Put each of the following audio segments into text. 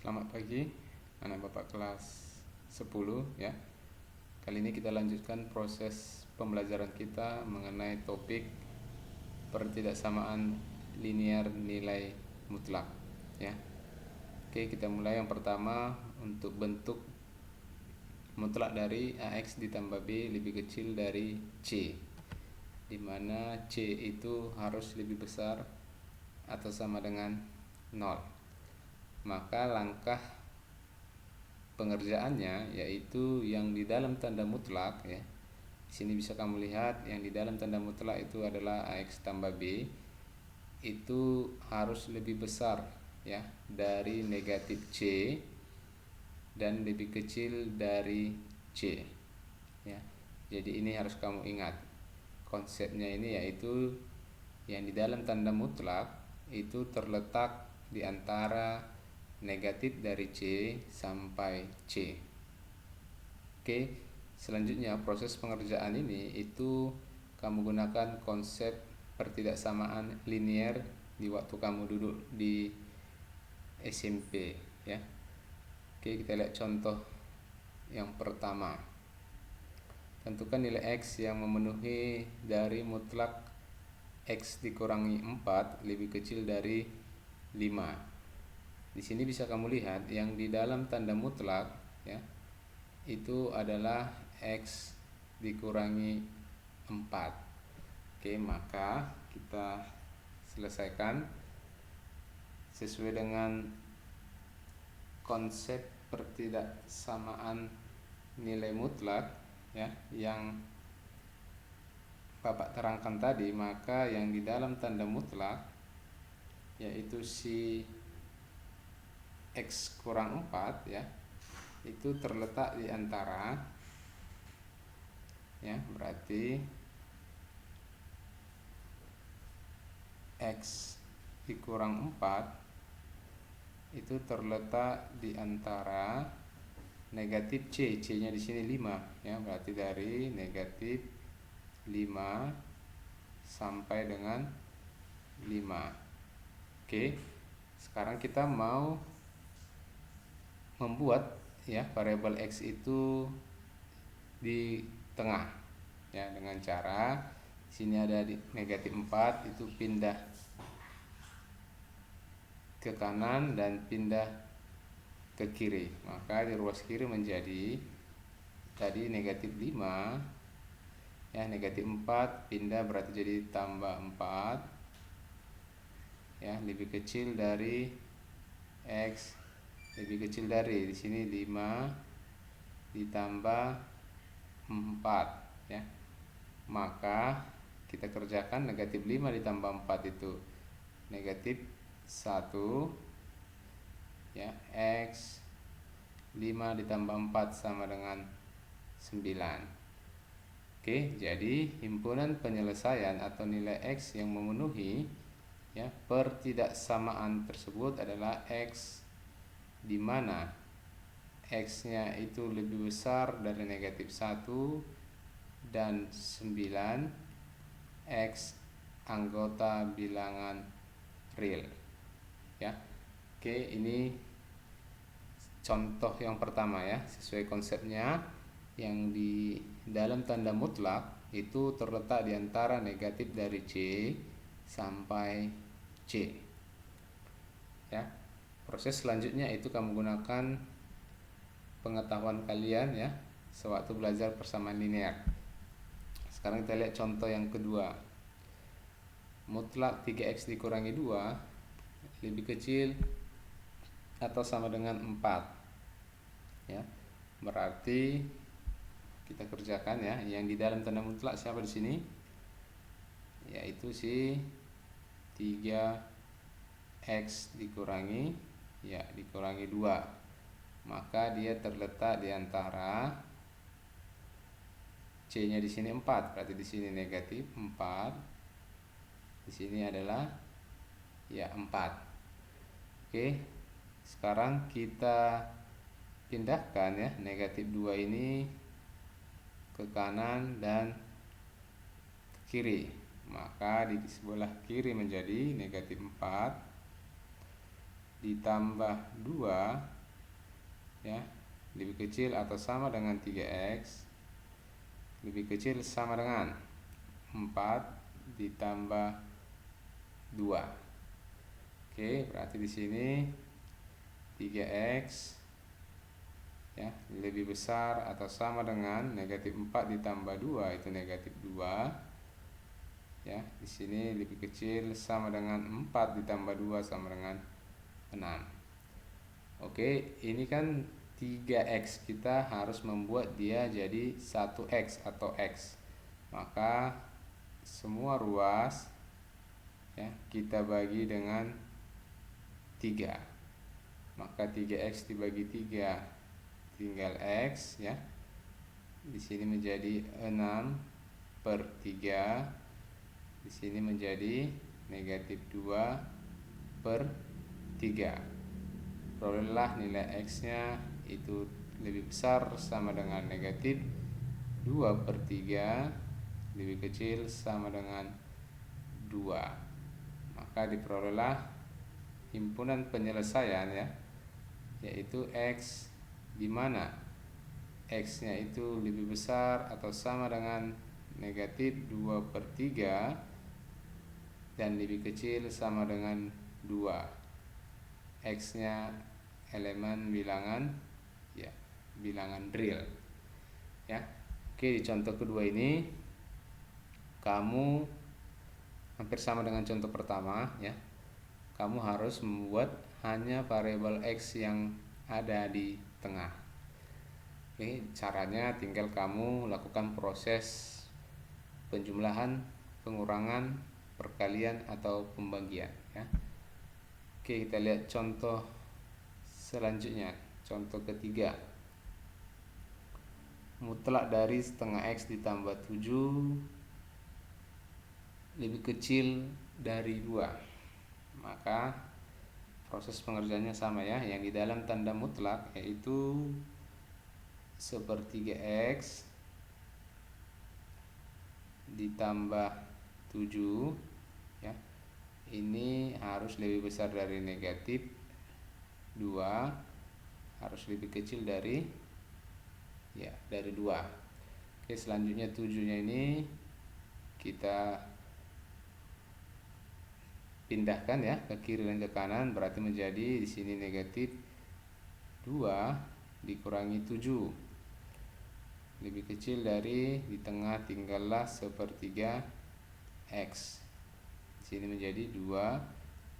Selamat pagi anak Bapak kelas 10 ya. Kali ini kita lanjutkan proses pembelajaran kita mengenai topik pertidaksamaan linear nilai mutlak ya. Oke, kita mulai. Yang pertama, untuk bentuk mutlak dari AX ditambah B lebih kecil dari C, di mana C itu harus lebih besar atau sama dengan 0. Maka langkah pengerjaannya yaitu yang di dalam tanda mutlak ya. Di sini bisa kamu lihat yang di dalam tanda mutlak itu adalah AX tambah B itu harus lebih besar ya dari negatif C dan lebih kecil dari C ya. Jadi ini harus kamu ingat. Konsepnya ini yaitu yang di dalam tanda mutlak itu terletak di antara negatif dari C sampai C. Oke, selanjutnya proses pengerjaan ini itu kamu gunakan konsep pertidaksamaan linear di waktu kamu duduk di SMP ya. Oke, kita lihat contoh yang pertama. Tentukan nilai X yang memenuhi dari mutlak X dikurangi 4 lebih kecil dari 5. Di sini bisa kamu lihat yang di dalam tanda mutlak ya, itu adalah X dikurangi 4. Oke, maka kita selesaikan sesuai dengan konsep pertidaksamaan nilai mutlak ya yang Bapak terangkan tadi. Maka yang di dalam tanda mutlak yaitu si X kurang 4 ya, itu terletak di antara ya, berarti X dikurang 4 itu terletak di antara negatif C, C-nya di sini 5 ya, berarti dari negatif 5 sampai dengan 5. Oke, sekarang kita mau membuat ya variabel X itu di tengah ya, dengan cara sini ada di negatif 4 itu pindah ke kanan dan pindah ke kiri. Maka di ruas kiri menjadi tadi negatif 5 ya, negatif 4 pindah berarti jadi tambah 4 ya, lebih kecil dari X, lebih kecil dari di sini 5 ditambah 4 ya. Maka kita kerjakan negatif 5 ditambah 4 itu negatif 1 ya, X 5 ditambah 4 sama dengan 9. Oke, jadi himpunan penyelesaian atau nilai X yang memenuhi ya pertidaksamaan tersebut adalah X di mana X-nya itu lebih besar dari negatif 1 dan 9, X anggota bilangan real ya. Oke, ini contoh yang pertama ya, sesuai konsepnya yang di dalam tanda mutlak itu terletak di antara negatif dari C sampai C ya. Proses selanjutnya itu kamu gunakan pengetahuan kalian ya sewaktu belajar persamaan linear. Sekarang kita lihat contoh yang kedua. Mutlak 3x dikurangi 2 lebih kecil atau sama dengan 4 ya. Berarti kita kerjakan ya, yang di dalam tanda mutlak siapa di sini? Yaitu si 3x dikurangi ya, dikurangi 2. Maka dia terletak di antara C-nya di sini 4, berarti di sini negatif 4. Di sini adalah ya 4. Oke. Sekarang kita pindahkan ya negatif 2 ini ke kanan dan ke kiri. Maka di sebelah kiri menjadi negatif 4 ditambah 2 ya, lebih kecil atau sama dengan 3x lebih kecil sama dengan 4 ditambah 2. Oke, berarti di sini 3x ya lebih besar atau sama dengan negatif 4 ditambah 2 itu negatif 2 ya. Di sini lebih kecil sama dengan 4 ditambah 2 sama dengan 6. Oke, ini kan 3x, kita harus membuat dia jadi 1x atau x. Maka semua ruas ya kita bagi dengan 3. Maka 3x dibagi 3 tinggal x ya. Di sini menjadi 6/3. Di sini menjadi negatif 2/3. Perolehlah nilai x-nya itu lebih besar sama dengan negatif 2/3 lebih kecil sama dengan 2. Maka diperolehlah himpunan penyelesaian ya, yaitu x di mana x-nya itu lebih besar atau sama dengan negatif 2/3 dan lebih kecil sama dengan 2. X-nya elemen bilangan ya, bilangan real ya. Oke, di contoh kedua ini kamu hampir sama dengan contoh pertama ya. Kamu harus membuat hanya variabel x yang ada di tengah. Oke, caranya tinggal kamu lakukan proses penjumlahan, pengurangan, perkalian atau pembagian ya. Oke, kita lihat contoh selanjutnya. Contoh ketiga, mutlak dari setengah x ditambah 7 lebih kecil dari 2. Maka proses pengerjaannya sama ya, yang di dalam tanda mutlak yaitu 1/3x ditambah 7 ya. Ini harus lebih besar dari negatif 2, harus lebih kecil dari 2. Oke, selanjutnya 7-nya ini kita pindahkan ya ke kiri dan ke kanan, berarti menjadi di sini negatif 2 dikurangi 7 lebih kecil dari, di tengah tinggallah 1/3 x. Di sini menjadi 2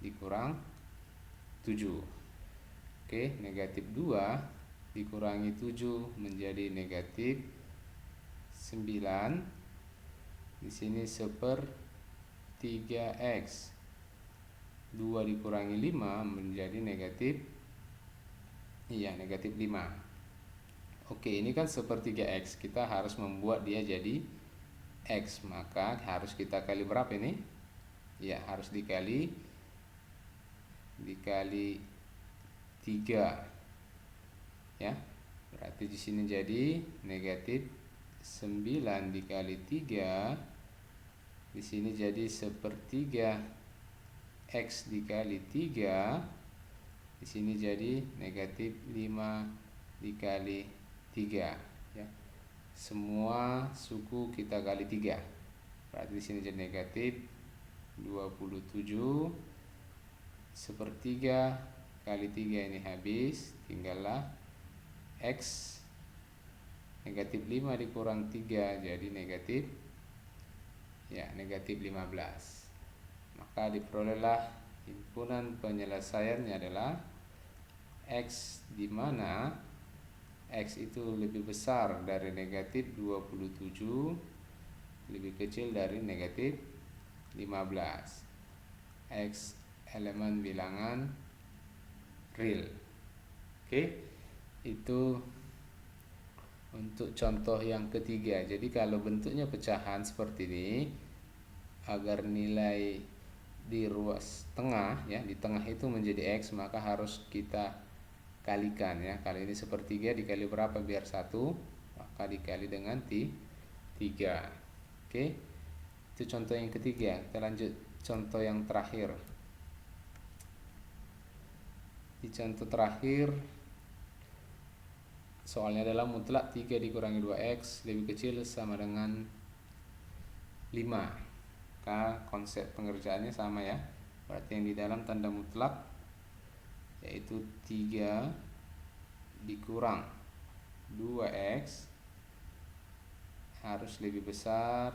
dikurang 7. Oke, negatif 2 dikurangi 7 menjadi negatif 9. Di sini 1/3x. 2 dikurangi 5 menjadi negatif negatif 5. Oke, ini kan 1/3x. Kita harus membuat dia jadi x, maka harus kita kali berapa ini? Ya, harus dikali 3 ya. Berarti di sini jadi negatif 9 dikali 3. Di sini jadi 1/3 x dikali 3. Di sini jadi negatif 5 dikali 3 ya. Semua suku kita kali 3. Berarti di sini jadi negatif 27. 1/3 kali 3 ini habis, tinggallah x. Negatif 5 dikurang 3 jadi negatif negatif 15. Maka diperolehlah himpunan penyelesaiannya adalah x di mana x itu lebih besar dari negatif 27 lebih kecil dari negatif 15. X elemen bilangan real. Oke, itu untuk contoh yang ketiga. Jadi kalau bentuknya pecahan seperti ini, agar nilai di ruas tengah ya, di tengah itu menjadi x, maka harus kita kalikan ya. Kali ini 1/3 dikali berapa biar 1, maka dikali dengan 3. Oke, itu contoh yang ketiga. Kita lanjut contoh yang terakhir. Di contoh terakhir, soalnya adalah mutlak 3 dikurangi 2x lebih kecil sama dengan 5. Maka konsep pengerjaannya sama ya. Berarti yang di dalam tanda mutlak yaitu 3 dikurang 2x harus lebih besar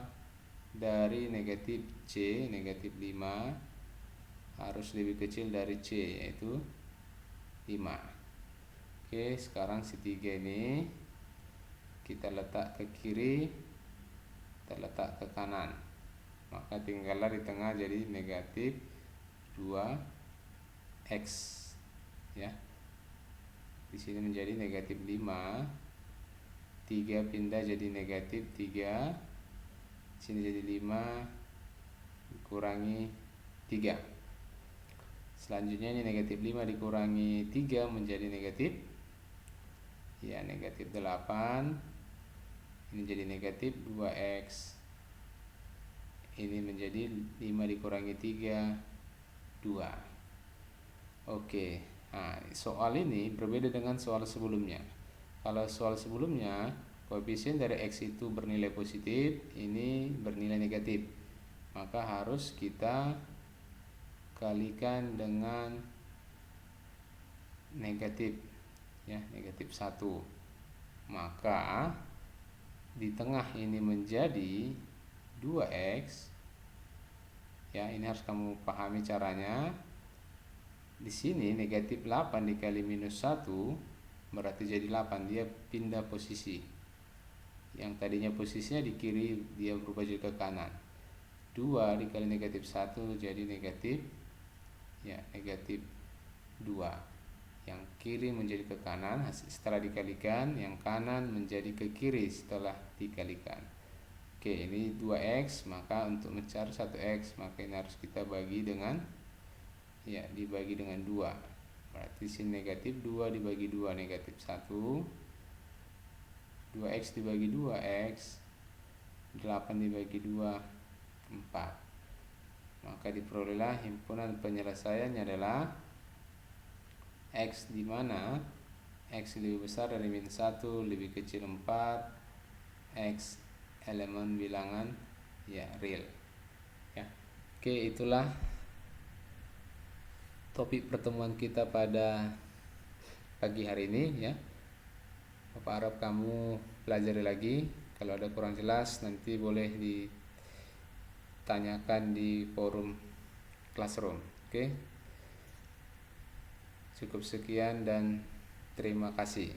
dari negatif C, negatif 5 harus lebih kecil dari C, yaitu 5. Oke, sekarang si 3 ini kita letak ke kiri, kita letak ke kanan, maka tinggallah di tengah jadi negatif 2x ya. Di sini menjadi negatif 5, 3 pindah jadi negatif 3, sini jadi 5 dikurangi 3. Selanjutnya ini negatif 5 dikurangi 3 menjadi negatif ya, negatif 8. Ini jadi negatif 2x. Ini menjadi 5 dikurangi 3, 2. Oke. Nah, soal ini berbeda dengan soal sebelumnya. Kalau soal sebelumnya koefisien dari x itu bernilai positif, ini bernilai negatif, maka harus kita kalikan dengan negatif ya, negatif 1. Maka di tengah ini menjadi 2x ya. Ini harus kamu pahami caranya. Di sini negatif 8 dikali minus 1 berarti jadi 8, dia pindah posisi. Yang tadinya posisinya di kiri, dia berubah jadi ke kanan. 2 dikali negatif 1 jadi negatif ya, negatif 2. Yang kiri menjadi ke kanan setelah dikalikan, yang kanan menjadi ke kiri setelah dikalikan. Oke, ini 2x, maka untuk mencari 1x maka ini harus kita bagi dengan ya, dibagi dengan 2. Berarti sini negatif 2 dibagi 2 negatif 1, 2x dibagi 2x, 8 dibagi 2 4. Maka diperolehlah himpunan penyelesaiannya adalah x di mana x lebih besar dari min 1 lebih kecil 4, x elemen bilangan ya real ya. Oke, itulah topik pertemuan kita pada pagi hari ini ya. Bapak harap kamu pelajari lagi. Kalau ada kurang jelas nanti boleh ditanyakan di forum Classroom. Oke. Cukup sekian dan terima kasih.